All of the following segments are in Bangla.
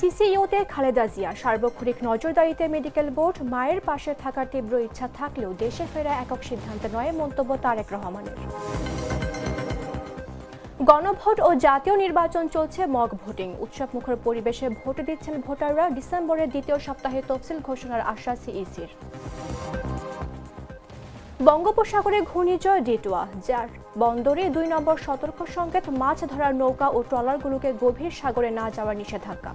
সিসিইউতে খালেদা জিয়া সার্বক্ষণিক নজরদারিতে মেডিকেল বোর্ড মায়ের পাশে থাকার তীব্র ইচ্ছা থাকলেও দেশে ফেরা একক সিদ্ধান্ত নয় মন্তব্য তারেক রহমানের। গণভোট ও জাতীয় নির্বাচন চলছে মক ভোটিং। উৎসবমুখর পরিবেশে ভোট দিচ্ছেন ভোটাররা। ডিসেম্বরের দ্বিতীয় সপ্তাহে তফসিল ঘোষণার আশ্বাস সিইসির। বঙ্গোপসাগরে ঘূর্ণিঝড় ডিটোয়া, যার বন্দরে ২ নম্বর সতর্ক সংকেত। মাছ ধরার নৌকা ও ট্রলারগুলোকে গভীর সাগরে না যাওয়ার নিষেধাজ্ঞা।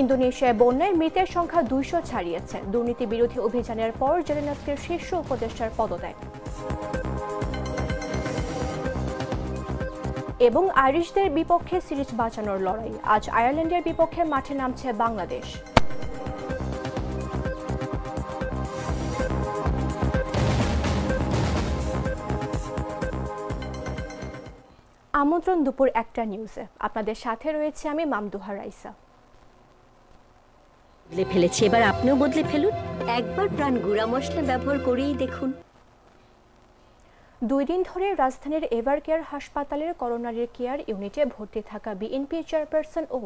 ইন্দোনেশিয়ায় বন্যায় মৃতের সংখ্যা ২০০ ছাড়িয়েছে। দুর্নীতি বিরোধী অভিযানের পর জেলেনস্কির শীর্ষ উপদেষ্টার পদত্যাগ। এবং আইরিশদের বিপক্ষে সিরিজ বাঁচানোর লড়াই। আজ আয়ারল্যান্ডের বিপক্ষে মাঠে নামছে বাংলাদেশ। আমন্ত্রণ দুপুর ১টা নিউজে। আপনাদের সাথে রয়েছে আমি মামদুহা রাইসা। বদলে ফেলেছে, এবার আপনিও বদলে ফেলুন। একবার প্রাণ গুঁড়া মশলা ব্যবহার করেই দেখুন। ২ দিন ধরে রাজধানীর এভারকেয়ার হাসপাতালের করোনারি কেয়ার ইউনিটে ভর্তি থাকা বিএনপি চেয়ারপারসন ও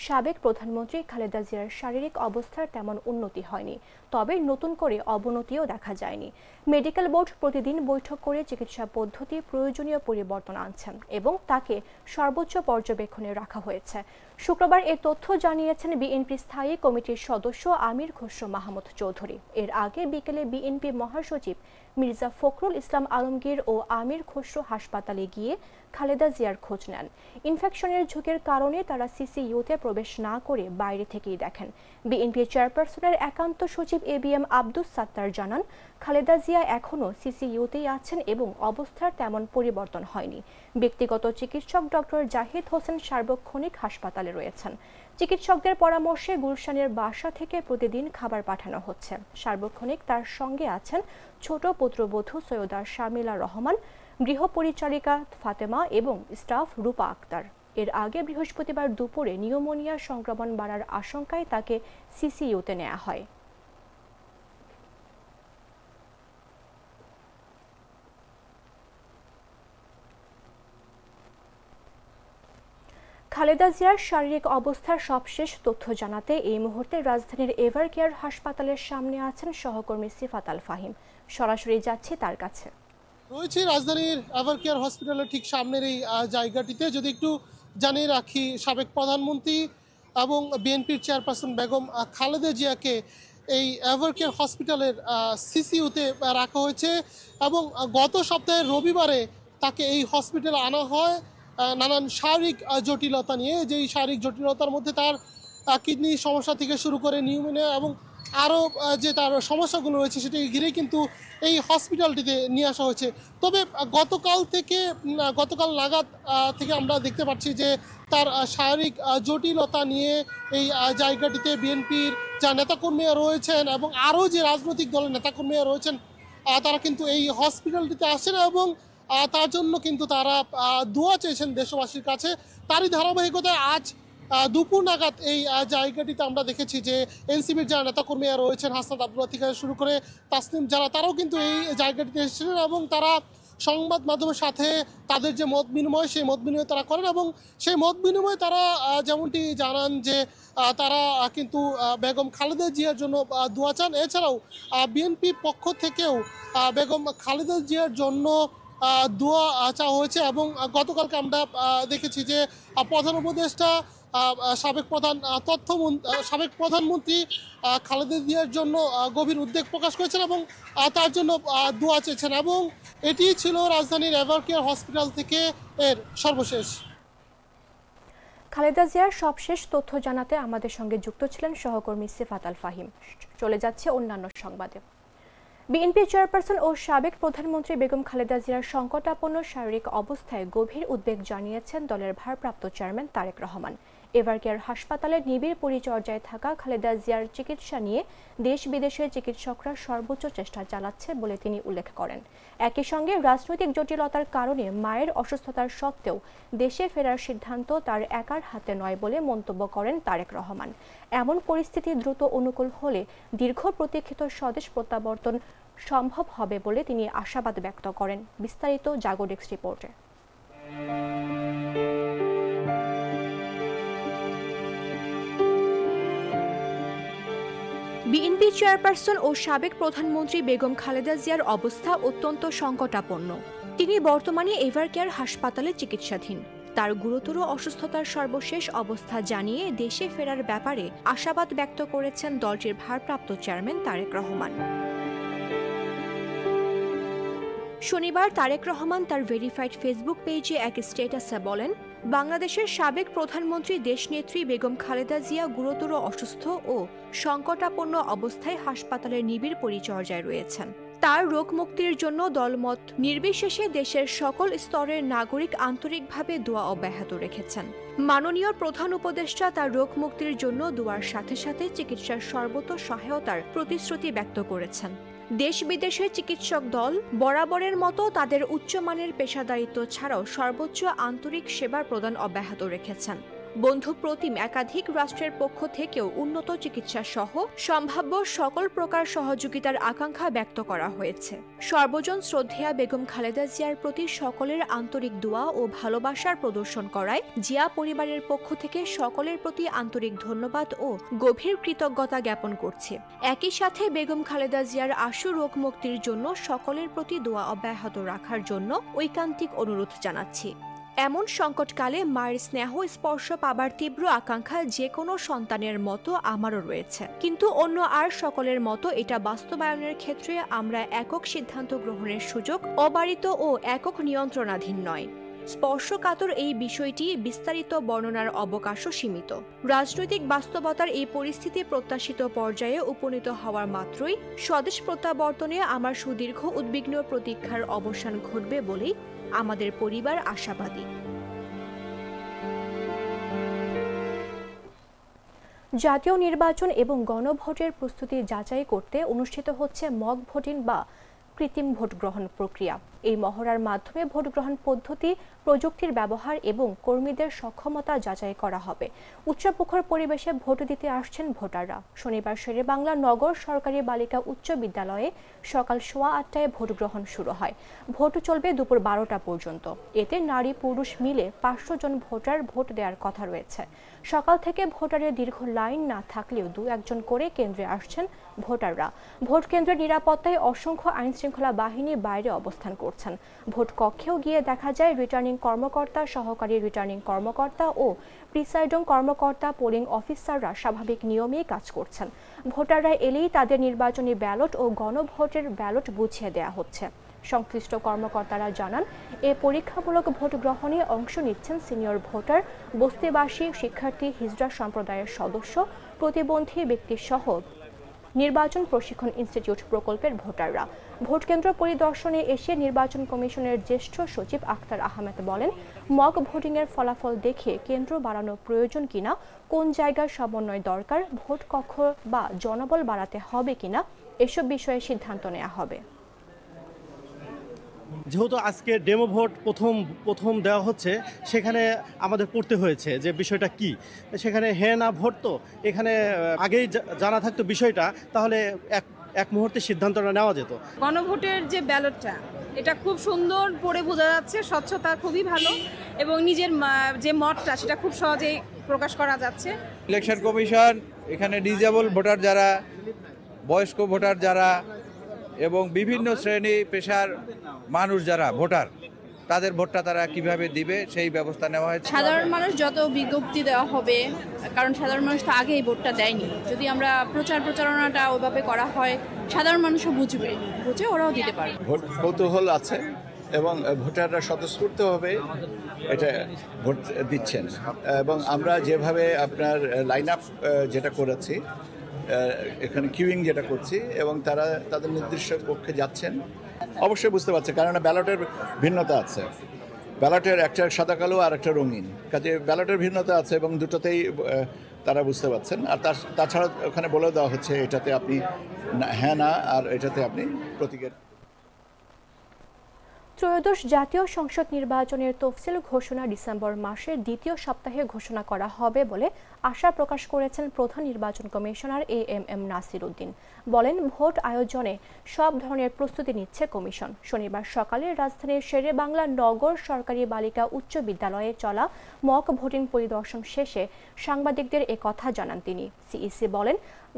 সাবেক প্রধানমন্ত্রী খালেদা জিয়ার শারীরিক অবস্থার তেমন উন্নতি হয়নি, তবে নতুন করে অবনতিও দেখা যায়নি। মেডিকেল বোর্ড প্রতিদিন বৈঠক করে চিকিৎসা পদ্ধতি প্রয়োজনীয় পরিবর্তন আনছেন এবং তাকে সর্বোচ্চ পর্যবেক্ষণে রাখা হয়েছে। শুক্রবার এ তথ্য জানিয়েছেন বিএনপি স্থায়ী কমিটির সদস্য আমির খসরু মাহমুদ চৌধুরী। এর আগে বিকেলে বিএনপি মহাসচিব মির্জা ফখরুল ইসলাম আলমগীর ও আমির খসরু হাসপাতালে গিয়ে খালেদা জিয়ার খোঁজ নেন। ইনফেকশনের ঝুঁকির কারণে তারা সিসিইউতে প্রবেশ না করে বাইরে থেকেই দেখেন। বিএনপি চেয়ারপারসনের একান্ত সচিব এবিএম আব্দুস সাত্তার জানান, খালেদা জিয়া এখনও সিসিইউতেই আছেন এবং অবস্থার তেমন পরিবর্তন হয়নি। ব্যক্তিগত চিকিৎসক ডক্টর জাহিদ হোসেন সার্বক্ষণিক হাসপাতালে রয়েছেন। চিকিৎসকদের পরামর্শে গুলশানের বাসা থেকে প্রতিদিন খাবার পাঠানো হচ্ছে। সার্বক্ষণিক তার সঙ্গে আছেন ছোট পুত্রবধূ সৈয়দা শামিলা রহমান, গৃহপরিচারিকা ফাতেমা এবং স্টাফ রূপা আক্তার। এর আগে বৃহস্পতিবার দুপুরে নিউমোনিয়া সংক্রমণ বাড়ার আশঙ্কায় তাকে সিসিইউতে নেওয়া হয়। খালেদা জিয়ার শারীরিক অবস্থার সবশেষ তথ্য জানাতে এই মুহূর্তে রাজধানীর এভারকেয়ার হাসপাতালের সামনে আছেন সহকর্মী সিফাত আল ফাহিম। সরাসরি যাচ্ছে তার কাছে। রয়েছে রাজধানীর এভারকেয়ার হসপিটালের ঠিক সামনের এই জায়গাটিতে। যদি একটু জানিয়ে রাখি, সাবেক প্রধানমন্ত্রী এবং বিএনপির চেয়ারপারসন বেগম খালেদা জিয়াকে এই এভারকেয়ার হসপিটালের সিসিইউতে রাখা হয়েছে এবং গত সপ্তাহের রবিবারে তাকে এই হসপিটালে আনা হয় নানান শারীরিক জটিলতা নিয়ে। যেই শারীরিক জটিলতার মধ্যে তার কিডনি সমস্যা থেকে শুরু করে নিউমোনিয়া এবং আরও যে তার সমস্যাগুলো রয়েছে সেটাকে ঘিরেই কিন্তু এই হসপিটালটিতে নিয়ে আসা হয়েছে। তবে গতকাল নাগাদ থেকে আমরা দেখতে পাচ্ছি যে তার শারীরিক জটিলতা নিয়ে এই জায়গাটিতে বিএনপির যা নেতাকর্মীরা রয়েছেন এবং আরও যে রাজনৈতিক দলের নেতাকর্মীরা রয়েছেন তারা কিন্তু এই হসপিটালটিতে আসেন এবং তার জন্য কিন্তু তারা দোয়া চেয়েছেন দেশবাসীর কাছে। তারই ধারাবাহিকতায় আজ দুপুর নাগাদ এই জায়গাটিতে আমরা দেখেছি যে এনসিপির যারা নেতাকর্মীরা রয়েছেন, হাসনাত আব্দুল্লাহ থেকে শুরু করে তাসনিম, তারাও কিন্তু এই জায়গাটিতে এসেছিলেন এবং তারা সংবাদ মাধ্যমের সাথে তাদের যে মত বিনিময় সেই মত বিনিময় তারা করেন এবং সেই মত বিনিময়ে তারা যেমনটি জানান যে তারা কিন্তু বেগম খালেদা জিয়ার জন্য দোয়া চান। এছাড়াও বিএনপি পক্ষ থেকেও বেগম খালেদা জিয়ার জন্য দোয়া চাওয়া হয়েছে এবং গতকালকে আমরা দেখেছি যে প্রধান উপদেষ্টা সাবেক প্রধানমন্ত্রী খালেদা জিয়ার জন্য গভীর উদ্বেগ প্রকাশ করেছেন এবং তার জন্য দোয়া চেয়েছেন। এবং এটি ছিল রাজধানীর এভারকেয়ার হসপিটাল থেকে এর সর্বশেষ। খালেদা জিয়ার সবশেষ তথ্য জানাতে আমাদের সঙ্গে যুক্ত ছিলেন সহকর্মী সিফাত আল ফাহিম। চলে যাচ্ছে অন্যান্য সংবাদে। বিএনপি চেয়ারপারসন ও সাবেক প্রধানমন্ত্রী বেগম খালেদা জিয়ার সংকটাপন্ন শারীরিক অবস্থায় গভীর উদ্বেগ জানিয়েছেন দলের ভারপ্রাপ্ত চেয়ারম্যান তারেক রহমান। এভারকেয়ার হাসপাতালে নিবিড় পরিচর্যায় থাকা খালেদা জিয়ার চিকিৎসা নিয়ে দেশ বিদেশের চিকিৎসকরা সর্বোচ্চ চেষ্টা চালাচ্ছে বলে তিনি উল্লেখ করেন। একই সঙ্গে রাজনৈতিক জটিলতার কারণে মায়ের অসুস্থতার সত্ত্বেও দেশে ফেরার সিদ্ধান্ত তার একার হাতে নয় বলে মন্তব্য করেন তারেক রহমান। এমন পরিস্থিতি দ্রুত অনুকূল হলে দীর্ঘ প্রতীক্ষিত স্বদেশ প্রত্যাবর্তন সম্ভব হবে বলে তিনি আশাবাদ ব্যক্ত করেন। বিস্তারিত জাগো ডেস্ক রিপোর্টে। বিএনপি চেয়ারপারসন ও সাবেক প্রধানমন্ত্রী বেগম খালেদা জিয়ার অবস্থা অত্যন্ত সংকটাপন্ন। তিনি বর্তমানে এভারকেয়ার হাসপাতালে চিকিৎসাধীন। তার গুরুতর অসুস্থতার সর্বশেষ অবস্থা জানিয়ে দেশে ফেরার ব্যাপারে আশাবাদ ব্যক্ত করেছেন দলটির ভারপ্রাপ্ত চেয়ারম্যান তারেক রহমান। শনিবার তারেক রহমান তার ভেরিফাইড ফেসবুক পেজে এক স্ট্যাটাসে বলেন, বাংলাদেশের সাবেক প্রধানমন্ত্রী দেশনেত্রী বেগম খালেদা জিয়া গুরুতর অসুস্থ ও সংকটাপন্ন অবস্থায় হাসপাতালের নিবিড় পরিচর্যায় রয়েছেন। তার রোগ মুক্তির জন্য দলমত নির্বিশেষে দেশের সকল স্তরের নাগরিক আন্তরিকভাবে দোয়া অব্যাহত রেখেছেন। মাননীয় প্রধান উপদেষ্টা তার রোগ মুক্তির জন্য দোয়ার সাথে সাথে চিকিৎসার সর্বত সহায়তার প্রতিশ্রুতি ব্যক্ত করেছেন। দেশ বিদেশের চিকিৎসক দল বরাবরের মতো তাদের উচ্চমানের পেশাদারিত্ব ছাড়াও সর্বোচ্চ আন্তরিক সেবার প্রদান অব্যাহত রেখেছেন। বন্ধু প্রতিম একাধিক রাষ্ট্রের পক্ষ থেকেও উন্নত চিকিৎসা সহ সম্ভাব্য সকল প্রকার সহযোগিতার আকাঙ্ক্ষা ব্যক্ত করা হয়েছে। সর্বজন শ্রদ্ধেয়া বেগম খালেদা জিয়ার প্রতি সকলের আন্তরিক দোয়া ও ভালোবাসার প্রদর্শন করায় জিয়া পরিবারের পক্ষ থেকে সকলের প্রতি আন্তরিক ধন্যবাদ ও গভীর কৃতজ্ঞতা জ্ঞাপন করছে। একই সাথে বেগম খালেদা জিয়ার আশু রোগ মুক্তির জন্য সকলের প্রতি দোয়া অব্যাহত রাখার জন্য ঐকান্তিক অনুরোধ জানাচ্ছি। এমন সংকটকালে মায়ের স্নেহ স্পর্শ পাবার তীব্র আকাঙ্ক্ষা যে কোনো সন্তানের মতো আমারও রয়েছে, কিন্তু অন্য আর সকলের মতো এটা বাস্তবায়নের ক্ষেত্রে আমরা একক সিদ্ধান্ত গ্রহণের সুযোগ অবারিত ও একক নিয়ন্ত্রণাধীন নয়। স্পর্শকাতর এই বিষয়টি বিস্তারিত বর্ণনার অবকাশও সীমিত। রাজনৈতিক বাস্তবতার এই পরিস্থিতি প্রত্যাশিত পর্যায়ে উপনীত হওয়ার মাত্রই স্বদেশ প্রত্যাবর্তনে আমার সুদীর্ঘ উদ্বিগ্ন প্রতীক্ষার অবসান ঘটবে বলেই আমাদের পরিবার আশাবাদী। জাতীয় নির্বাচন এবং গণভোটের প্রস্তুতি যাচাই করতে অনুষ্ঠিত হচ্ছে মক ভোটিং বা কৃত্রিম ভোট গ্রহণ প্রক্রিয়া। এই মহড়ার মাধ্যমে ভোট গ্রহণ পদ্ধতি, প্রযুক্তির ব্যবহার এবং কর্মীদের সক্ষমতা যাচাই করা হবে। উচ্চপ্রখর পরিবেশে ভোট দিতে আসছেন ভোটাররা। শনিবার শেরেবাংলা নগর সরকারি বালিকা উচ্চ বিদ্যালয়ে সকাল 8:15টায় ভোট গ্রহণ শুরু হয়। ভোট চলবে দুপুর 12টা পর্যন্ত। এতে নারী পুরুষ মিলে 500 জন ভোটার ভোট দেওয়ার কথা রয়েছে। সকাল থেকে ভোটারের দীর্ঘ লাইন না থাকলেও 2-1 জন করে কেন্দ্রে আসছেন ভোটাররা। ভোট কেন্দ্রের নিরাপত্তায় অসংখ্য আইনশৃঙ্খলা বাহিনী বাইরে অবস্থান করছেন। ভোট কক্ষেও গিয়ে দেখা যায় রিটার্নিং কর্মকর্তা, সহকারী রিটার্নিং কর্মকর্তা ও প্রিসাইডিং কর্মকর্তা, পোলিং অফিসাররা স্বাভাবিক নিয়মেই কাজ করছেন। ভোটাররা এলেই তাদের নির্বাচনী ব্যালট ও গণভোটের ব্যালট বুঝিয়ে দেওয়া হচ্ছে। সংশ্লিষ্ট কর্মকর্তারা জানান, এ পরীক্ষামূলক ভোট গ্রহণে অংশ নিচ্ছেন সিনিয়র ভোটার, বস্তিবাসী, শিক্ষার্থী, হিজড়া সম্প্রদায়ের সদস্য, প্রতিবন্ধী ব্যক্তি সহ নির্বাচন প্রশিক্ষণ ইনস্টিটিউট প্রকল্পের ভোটাররা। ভোট কেন্দ্র পরিদর্শনে এসে নির্বাচন কমিশনের জ্যেষ্ঠ সচিব আক্তার আহমেদ বলেন, মক ভোটিংয়ের ফলাফল দেখে কেন্দ্র বাড়ানো প্রয়োজন কিনা, কোন জায়গার সমন্বয় দরকার, ভোট কক্ষ বা জনবল বাড়াতে হবে কিনা এসব বিষয়ে সিদ্ধান্ত নেওয়া হবে। যেহেতু আজকে ডেমো ভোট প্রথম দেওয়া হচ্ছে, সেখানে আমাদের পড়তে হয়েছে যে বিষয়টা কি। সেখানে হ্যাঁ না ভোট, তো এখানে আগেই জানা থাকতো বিষয়টা, তাহলে এক মুহূর্তে সিদ্ধান্তটা নেওয়া যেত। গণভোটের যে ব্যালটটা, এটা খুব সুন্দর পড়ে বোঝা যাচ্ছে, স্বচ্ছতা খুবই ভালো এবং নিজের যে মতটা সেটা খুব সহজেই প্রকাশ করা যাচ্ছে। ইলেকশন কমিশন এখানে ডিজেবল ভোটার যারা, বয়স্ক ভোটার যারা এবং বিভিন্ন শ্রেণী পেশার মানুষ যারা ভোটার, তাদের ভোটটা তারা কিভাবে দিবে সেই ব্যবস্থা নেওয়া হয়েছে। সাধারণ মানুষ যত বিজ্ঞপ্তি দেওয়া হবে, কারণ সাধারণ মানুষ তো আগে এই ভোটটা দেয়নি, যদি আমরা প্রচারণাটা ওইভাবে করা হয়, সাধারণ মানুষও বুঝে ওরাও দিতে পারবে। ভোট কৌতূহল আছে এবং ভোটাররা স্বতঃস্ফূর্তভাবে এটা ভোট দিচ্ছেন এবং আমরা যেভাবে আপনার লাইন আপ যেটা করেছি, এখানে কিউইং যেটা করছি এবং তারা তাদের নির্দিষ্ট কক্ষে যাচ্ছেন, অবশ্যই বুঝতে পারছে, কারণ ব্যালটের ভিন্নতা আছে। ব্যালটের একটা সাদা কালো আর একটা রঙিন, কাজে ব্যালটের ভিন্নতা আছে এবং দুটোতেই তারা বুঝতে পারছেন। আর তাছাড়া ওখানে বলে দেওয়া হচ্ছে এটাতে আপনি হ্যাঁ না, আর এটাতে আপনি প্রতীকের। ত্রয়োদশ জাতীয় সংসদ নির্বাচনের তফসিল ঘোষণা ডিসেম্বর মাসের দ্বিতীয় সপ্তাহে ঘোষণা করা হবে বলে আশা প্রকাশ করেছেন প্রধান নির্বাচন কমিশনার AMM নাসির উদ্দিন। বলেন, ভোট আয়োজনে সব ধরনের প্রস্তুতি নিচ্ছে কমিশন। শনিবার সকালে রাজধানীর শেরেবাংলা নগর সরকারি বালিকা উচ্চ বিদ্যালয়ে চলা মক ভোটিং পরিদর্শন শেষে সাংবাদিকদের কথা জানান তিনি। CEC বলেন,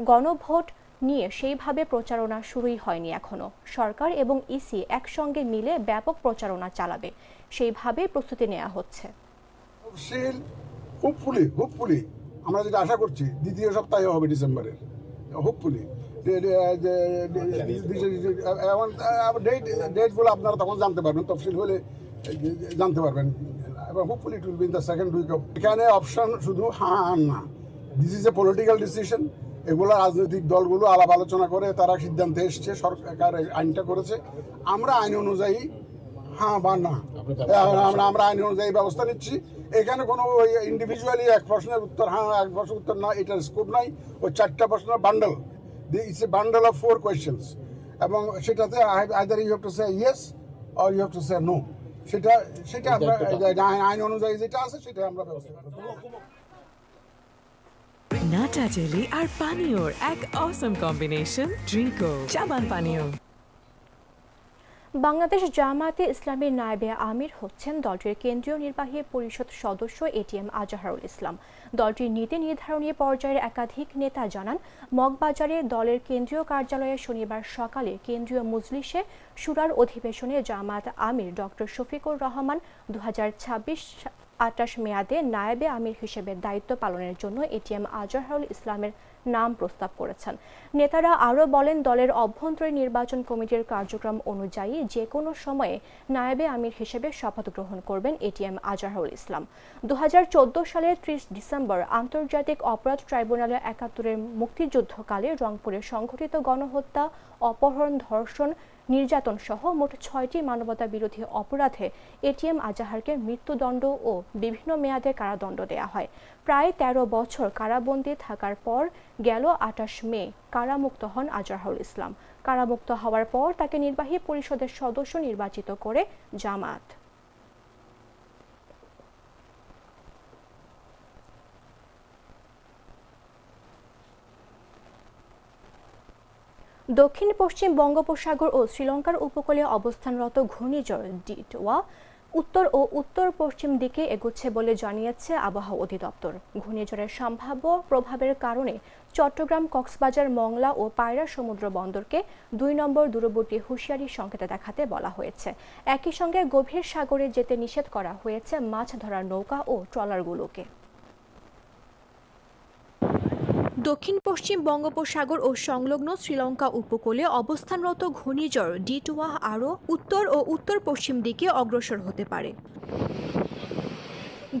গণভোট নিয়ে সেইভাবে প্রচারণা শুরুই হয়নি এখনো। সরকার এবং ইসি একসঙ্গে মিলে ব্যাপক প্রচারণা চালাবে, সেইভাবে প্রস্তুতি নেওয়া হচ্ছে। হোপফুলি আমরা যেটা আশা করছি দ্বিতীয় সপ্তাহে হবে ডিসেম্বরের, হোপফুলি ডেটগুলো আপনারা তখন জানতে পারবেন, তফসিল হলে জানতে পারবেন, এবং hopefully it will be in the second week of. এখানে অপশন শুধু হ্যাঁ আর না, this is a political decision. এগুলো রাজনৈতিক দলগুলো আলাপ আলোচনা করে তারা সিদ্ধান্তে এসছে, সরকার আইনটা করেছে। আমরা আইন অনুযায়ী হ্যাঁ বা না, আমরা আইন অনুযায়ী ব্যবস্থা নিচ্ছি। এখানে কোনো ওই ইন্ডিভিজুয়ালি এক প্রশ্নের উত্তর হ্যাঁ, এক প্রশ্নের উত্তর না, এটার স্কোপ নাই। ওই 4টা প্রশ্নের bundle, it's a bundle of 4 questions, এবং সেটাতে either you have to say yes or you have to say no. সেটা আমরা আইন অনুযায়ী যেটা আছে সেটা আমরা ব্যবস্থা করব। নাটা জেলি আর পানীয়র এক অসম কম্বিনেশন, ড্রিঙ্কো চাবান পানীয়। বাংলাদেশ জামায়াতে ইসলামীর নায়েবে আমির হচ্ছেন দলটির কেন্দ্রীয় নির্বাহী পরিষদ সদস্য এটিএম আজহারুল ইসলাম। দলটির নীতি নির্ধারণী পর্যায়ের একাধিক নেতা জানান, মগবাজারে দলের কেন্দ্রীয় কার্যালয়ে শনিবার সকালে কেন্দ্রীয় মজলিসে শুরার অধিবেশনে জামায়াত আমির ডক্টর শফিকুর রহমান 2026-28 মেয়াদে নায়েবে আমির হিসেবে দায়িত্ব পালনের জন্য এটিএম আজহারুল ইসলামের নাম প্রস্তাব করেছেন। নেতারা আরও বলেন, দলের অভ্যন্তরীণ নির্বাচন কমিটির কার্যক্রম অনুযায়ী যে কোনো সময়ে নায়েবে আমির হিসেবে শপথ গ্রহণ করবেন এটিএম আজহারুল ইসলাম। 2014 সালের 30 ডিসেম্বর আন্তর্জাতিক অপরাধ ট্রাইব্যুনালে 71-এর মুক্তিযুদ্ধকালে রংপুরে সংঘটিত গণহত্যা, অপহরণ, ধর্ষণ, নির্যাতন সহ মোট 6টি মানবতা বিরোধী অপরাধে এটিএম আজহারকে মৃত্যুদণ্ড ও বিভিন্ন মেয়াদে কারাদণ্ড দেয়া হয়। প্রায় 13 বছর কারাবন্দী থাকার পর গেল 28 মে কারামুক্ত হন আজহারুল ইসলাম। কারামুক্ত হওয়ার পর তাকে নির্বাহী পরিষদের সদস্য নির্বাচিত করে জামায়াত। দক্ষিণ পশ্চিম বঙ্গোপসাগর ও শ্রীলঙ্কার উপকূলে অবস্থানরত ঘূর্ণিঝড় ডিটওয়া উত্তর ও উত্তর পশ্চিম দিকে এগোচ্ছে বলে জানিয়েছে আবহাওয়া অধিদপ্তর। ঘূর্ণিঝড়ের সম্ভাব্য প্রভাবের কারণে চট্টগ্রাম, কক্সবাজার, মংলা ও পায়রা সমুদ্র বন্দরকে 2 নম্বর দূরবর্তী হুঁশিয়ারি সংকেত দেখাতে বলা হয়েছে। একই সঙ্গে গভীর সাগরে যেতে নিষেধ করা হয়েছে মাছ ধরার নৌকা ও ট্রলারগুলোকে। দক্ষিণ পশ্চিম বঙ্গোপসাগর ও সংলগ্ন শ্রীলঙ্কা উপকূলে অবস্থানরত ঘূর্ণিঝড় ডিটওয়া আরও উত্তর ও উত্তর পশ্চিম দিকে অগ্রসর হতে পারে।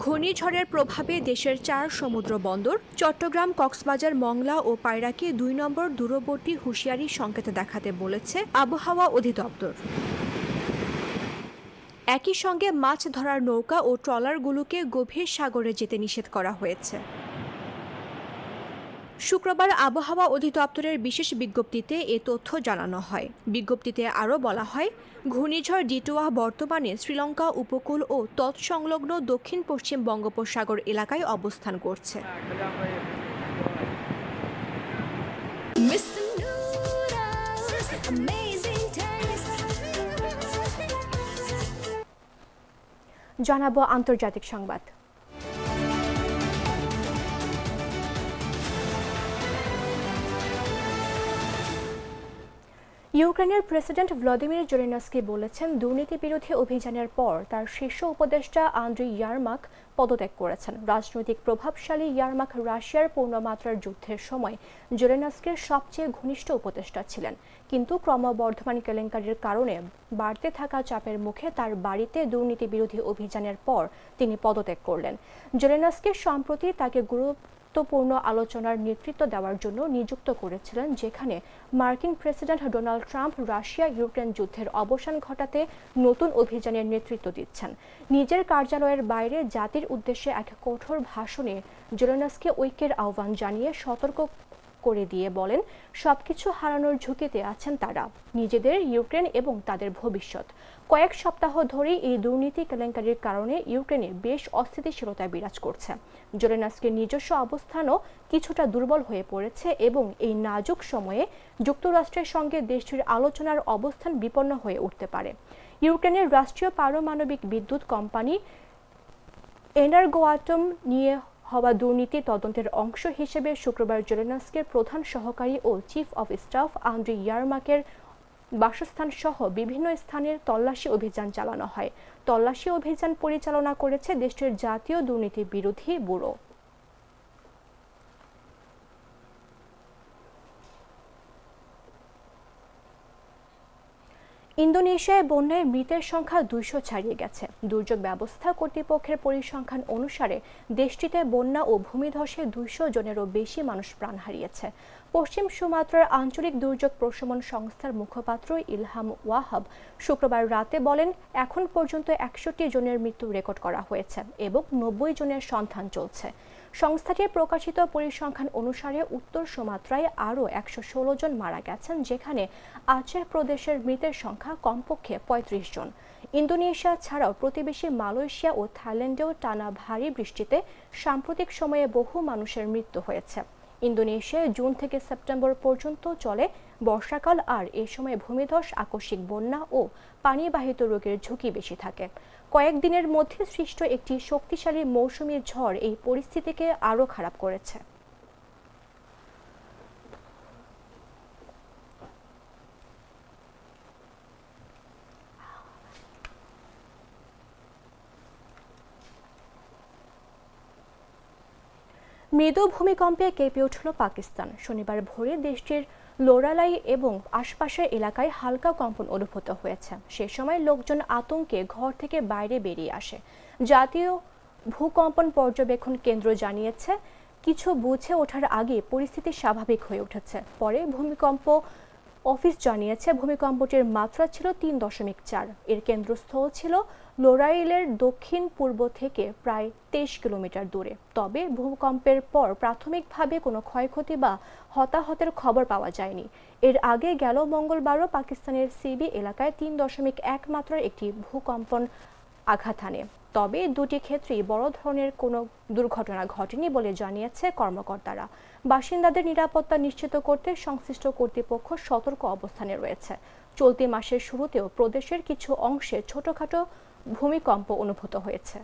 ঘূর্ণিঝড়ের প্রভাবে দেশের 4 সমুদ্র বন্দর চট্টগ্রাম, কক্সবাজার, মংলা ও পায়রাকে 2 নম্বর দূরবর্তী হুঁশিয়ারি সংকেত দেখাতে বলেছে আবহাওয়া অধিদপ্তর। একই সঙ্গে মাছ ধরার নৌকা ও ট্রলারগুলোকে গভীর সাগরে যেতে নিষেধ করা হয়েছে। শুক্রবার আবহাওয়া অধিদপ্তরের বিশেষ বিজ্ঞপ্তিতে এ তথ্য জানানো হয়। বিজ্ঞপ্তিতে আরও বলা হয়, ঘূর্ণিঝড় ডিটওয়া বর্তমানে শ্রীলঙ্কা উপকূল ও তৎসংলগ্ন দক্ষিণ পশ্চিম বঙ্গোপসাগর এলাকায় অবস্থান করছে। জানাবো আন্তর্জাতিক সংবাদ। ইউক্রেনের প্রেসিডেন্ট ভ্লাদিমির জেলেনস্কি বলেছেন, দুর্নীতি বিরোধী অভিযানের পর তার শীর্ষ উপদেষ্টা আন্দ্রি ইয়ারমাক পদত্যাগ করেছেন। রাজনৈতিক প্রভাবশালী ইয়ারমাক রাশিয়ার পূর্ণমাত্রার যুদ্ধের সময় জেলেনস্কির সবচেয়ে ঘনিষ্ঠ উপদেষ্টা ছিলেন, কিন্তু ক্রমবর্ধমান কেলেঙ্কারির কারণে বাড়তে থাকা চাপের মুখে তার বাড়িতে দুর্নীতি বিরোধী অভিযানের পর তিনি পদত্যাগ করলেন। জেলেনস্কি সম্প্রতি তাকে গুরুত্বপূর্ণ আলোচনার নেতৃত্ব দেওয়ার জন্য নিযুক্ত করেছিলেন, যেখানে মার্কিন president Donald Trump Russia Ukraine যুদ্ধের অবসান ঘটাতে নতুন অভিযানের নেতৃত্ব দিচ্ছেন। নিজের কার্যালয়ের বাইরে জাতির উদ্দেশ্যে এক কঠোর ভাষণে জেলেনস্কি ঐক্যের আহ্বান জানিয়ে সতর্ক করে দিয়ে বলেন, সবকিছু হারানোর ঝুঁকিতে আছেন তারা, নিজেদের, ইউক্রেন এবং তাদের ভবিষ্যৎ। কয়েক সপ্তাহ ধরেই এই দুর্নীতি কেলেঙ্কারির কারণে ইউক্রেনে বেশ অস্থিতিশীলতা বিরাজ করছে। জেলেনস্কির নিজস্ব অবস্থানও কিছুটা দুর্বল হয়ে পড়েছে এবং এই নাজুক সময়ে যুক্তরাষ্ট্রের সঙ্গে দেশটির আলোচনার অবস্থান বিপন্ন হয়ে উঠতে পারে। ইউক্রেনের রাষ্ট্রীয় পারমাণবিক বিদ্যুৎ কোম্পানি এনার্গোয়াটম নিয়ে হওয়া দুর্নীতি তদন্তের অংশ হিসেবে শুক্রবার জেলেনস্কির প্রধান সহকারী ও চিফ অব স্টাফ আন্দ্রি ইয়ারমাকের বাসস্থান সহ বিভিন্ন স্থানের তল্লাশি অভিযান চালানো হয়। তল্লাশি অভিযান পরিচালনা করেছে দেশটির জাতীয় দুর্নীতি বিরোধী ব্যুরো। ইন্দোনেশিয়ায় বন্যায় মৃতের সংখ্যা 200 ছাড়িয়ে গেছে। দুর্যোগ ব্যবস্থা কর্তৃপক্ষের পরিসংখ্যান অনুসারে দেশটিতে বন্যা ও ভূমিধসে 200 জনেরও বেশি মানুষ প্রাণ হারিয়েছে। পশ্চিম সুমাত্রার আঞ্চলিক দুর্যোগ প্রশমন সংস্থার মুখপাত্র ইলহাম ওয়াহাব শুক্রবার রাতে বলেন, এখন পর্যন্ত 61 জনের মৃত্যু রেকর্ড করা হয়েছে এবং 90 জনের সন্ধান চলছে। সংস্থাটির প্রকাশিত পরিসংখ্যান অনুসারে উত্তর সুমাত্রায় আরও 116 জন মারা গেছেন, যেখানে আচেহ প্রদেশের মৃতের সংখ্যা কমপক্ষে 35 জন। ইন্দোনেশিয়া ছাড়াও প্রতিবেশী মালয়েশিয়া ও থাইল্যান্ডেও টানা ভারী বৃষ্টিতে সাম্প্রতিক সময়ে বহু মানুষের মৃত্যু হয়েছে। ইন্দোনেশিয়ায় জুন থেকে সেপ্টেম্বর পর্যন্ত চলে বর্ষাকাল, আর এ সময় ভূমিধস, আকস্মিক বন্যা ও পানিবাহিত রোগের ঝুঁকি বেশি থাকে। কয়েকদিনের মধ্যে সৃষ্ট একটি শক্তিশালী মৌসুমী ঝড় এই পরিস্থিতিকে আরও খারাপ করেছে। মৃদু ভূমিকম্পে কেঁপে উঠল পাকিস্তান। শনিবার ভোরে দেশটির লোরালাই এবং আশপাশের এলাকায় হালকা কম্পন অনুভূত হয়েছে। সে সময় লোকজন আতঙ্কে ঘর থেকে বাইরে বেরিয়ে আসে। জাতীয় ভূকম্পন পর্যবেক্ষণ কেন্দ্র জানিয়েছে, কিছু বুঝে ওঠার আগে পরিস্থিতি স্বাভাবিক হয়ে উঠেছে। পরে ভূমিকম্প অফিস জানিয়েছে ভূমিকম্পটির মাত্রা ছিল 3.4। এর কেন্দ্রস্থল ছিল লোরাইলের দক্ষিণ পূর্ব থেকে প্রায় 23 কিলোমিটার দূরে। তবে ভূকম্পের পর প্রাথমিকভাবে কোনো ক্ষয়ক্ষতি বা হতাহতের খবর পাওয়া যায়নি। এর আগে গেল মঙ্গলবারও পাকিস্তানের সিবি এলাকায় 3.1 মাত্রার একটি ভূকম্পন আঘাত হানে। তবে দুটি ক্ষেত্রেই বড় ধরনের কোনো দুর্ঘটনা ঘটেনি বলে জানিয়েছে কর্মকর্তারা। বাসিন্দাদের নিরাপত্তা নিশ্চিত করতে সংশ্লিষ্ট কর্তৃপক্ষ সতর্ক অবস্থানে রয়েছে। চলতি মাসের শুরুতেও প্রদেশের কিছু অংশে ছোটখাটো ভূমিকম্প অনুভূত হয়েছে।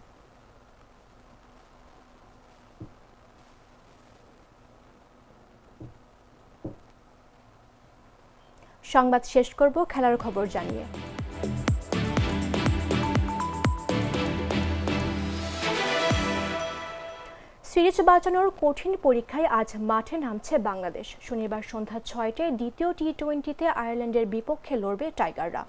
সংবাদ শেষ করব খেলার খবর জানিয়ে। সিরিজ বাঁচানোর কঠিন পরীক্ষায় আজ মাঠে নামছে বাংলাদেশ। শনিবার সন্ধ্যা 6টায় দ্বিতীয় টি-20তে আয়ারল্যান্ডের বিপক্ষে লড়বে টাইগাররা।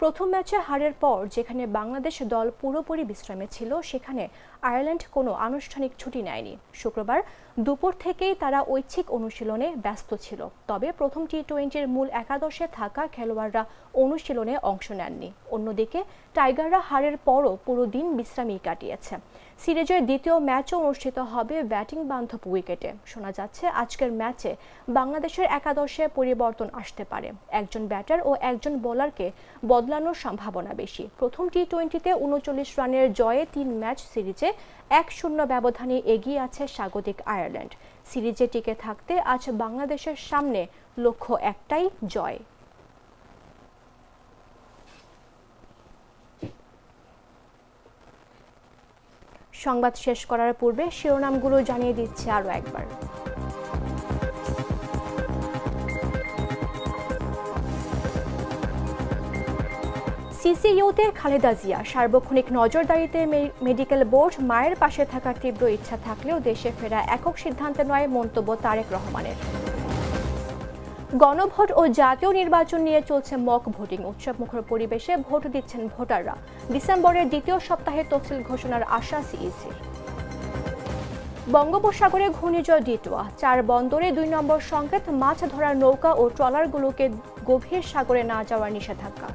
প্রথম ম্যাচে হারের পর যেখানে বাংলাদেশ দল পুরোপুরি বিশ্রামে ছিল, সেখানে আয়ারল্যান্ড কোনো আনুষ্ঠানিক ছুটি নেয়নি। শুক্রবার দুপুর থেকেই তারা ঐচ্ছিক অনুশীলনে ব্যস্ত ছিল। তবে প্রথম টি-20-র মূল একাদশে থাকা খেলোয়াড়রা অনুশীলনে অংশ নেননি। অন্যদিকে টাইগাররা হারের পরও পুরো দিন বিশ্রামেই কাটিয়েছে। সিরিজের দ্বিতীয় ম্যাচও অনুষ্ঠিত হবে ব্যাটিং বান্ধব উইকেটে। শোনা যাচ্ছে আজকের ম্যাচে বাংলাদেশের একাদশে পরিবর্তন আসতে পারে। একজন ব্যাটার ও একজন বোলারকে বদলানোর সম্ভাবনা বেশি। প্রথম টি-20তে 39 রানের জয়ে 3 ম্যাচ সিরিজে 1-0 ব্যবধানে এগিয়ে আছে স্বাগতিক আয়ারল্যান্ড। সিরিজে টিকে থাকতে আজ বাংলাদেশের সামনে লক্ষ্য একটাই, জয়। সংবাদ শেষ করার পূর্বে শিরোনামগুলো জানিয়ে দিচ্ছে আরও একবার। সিসিইউতে খালেদা জিয়া, সার্বক্ষণিক নজরদারিতে মেডিকেল বোর্ড, মায়ের পাশে থাকার তীব্র ইচ্ছা থাকলেও দেশে ফেরা একক সিদ্ধান্তে নয়, মন্তব্য তারেক রহমানের। গণভোট ও জাতীয় নির্বাচন নিয়ে চলছে মক ভোটিং। উৎসবমুখর পরিবেশে ভোট দিচ্ছেন ভোটাররা। ডিসেম্বরের দ্বিতীয় সপ্তাহে তফসিল ঘোষণার আশা সিইসির। বঙ্গোপসাগরে ঘূর্ণিঝড় ডিটোয়া, 4 বন্দরে 2 নম্বর সংকেত, মাছ ধরার নৌকা ও ট্রলারগুলোকে গভীর সাগরে না যাওয়ার নিষেধাজ্ঞা।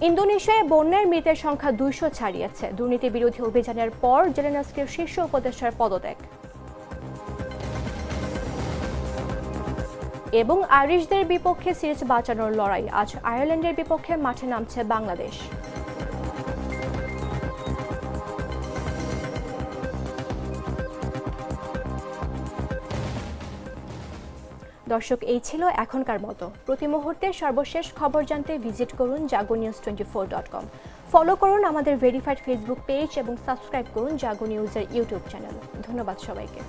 ইন্দোনেশিয়ায় বন্যার মৃতের সংখ্যা 200 ছাড়িয়েছে। দুর্নীতি বিরোধী অভিযানের পর জেলেনস্কির শীর্ষ উপদেষ্টার পদত্যাগ। এবং আইরিশদের বিপক্ষে সিরিজ বাঁচানোর লড়াই, আজ আয়ারল্যান্ডের বিপক্ষে মাঠে নামছে বাংলাদেশ। দর্শক, এই ছিল এখনকার মতো। প্রতি মুহূর্তের সর্বশেষ খবর জানতে ভিজিট করুন jagonews24.com। ফলো করুন আমাদের ভেরিফাইড ফেসবুক পেজ এবং সাবস্ক্রাইব করুন জাগো নিউজের ইউটিউব চ্যানেল। ধন্যবাদ সবাইকে।